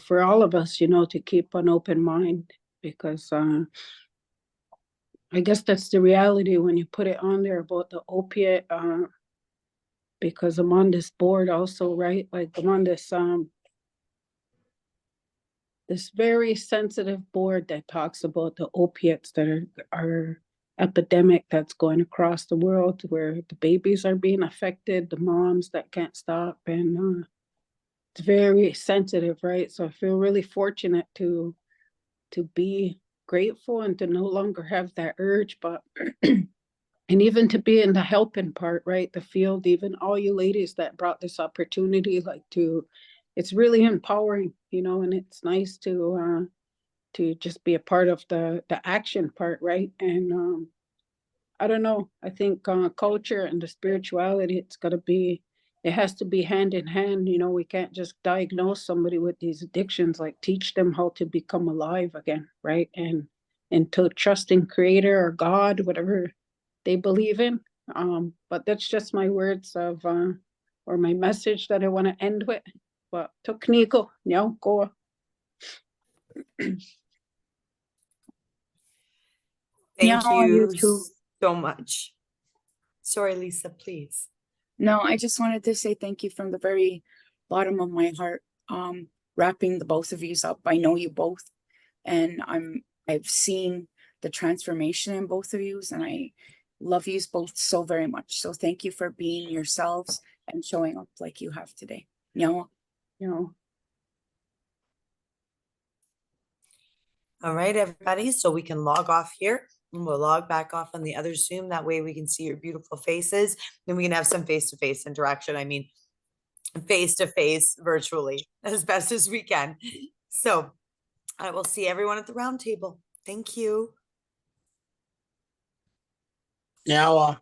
Speaker 2: for all of us, to keep an open mind, because I guess that's the reality when you put it on there about the opiate, because I'm on this board also, right? Like I'm on this very sensitive board that talks about the opiates that are epidemic that's going across the world, where the babies are being affected, the moms that can't stop, and it's very sensitive, right? So I feel really fortunate to be grateful and to no longer have that urge, but and even to be in the helping part, right? The field, even all you ladies that brought this opportunity, it's really empowering, and it's nice to just be a part of the action part, right? And I don't know, I think culture and the spirituality, it has to be hand in hand. We can't just diagnose somebody with these addictions, like teach them how to become alive again, right? And to trust in Creator or God, whatever they believe in. But that's just my words of or my message that I want to end with. But Tokniko, go.
Speaker 4: Thank you
Speaker 2: too.
Speaker 4: so much. Sorry, Lisa, please.
Speaker 2: No, I just wanted to say thank you from the very bottom of my heart. Wrapping the both of you up. I know you both, and I've seen the transformation in both of you, and I love you both so very much. So thank you for being yourselves and showing up like you have today.
Speaker 4: All right, everybody. So we can log off here and we'll log back off on the other Zoom. That way we can see your beautiful faces and we can have some face-to-face interaction. I mean, face-to-face virtually as best as we can. So I will see everyone at the round table. Thank you.
Speaker 3: Now,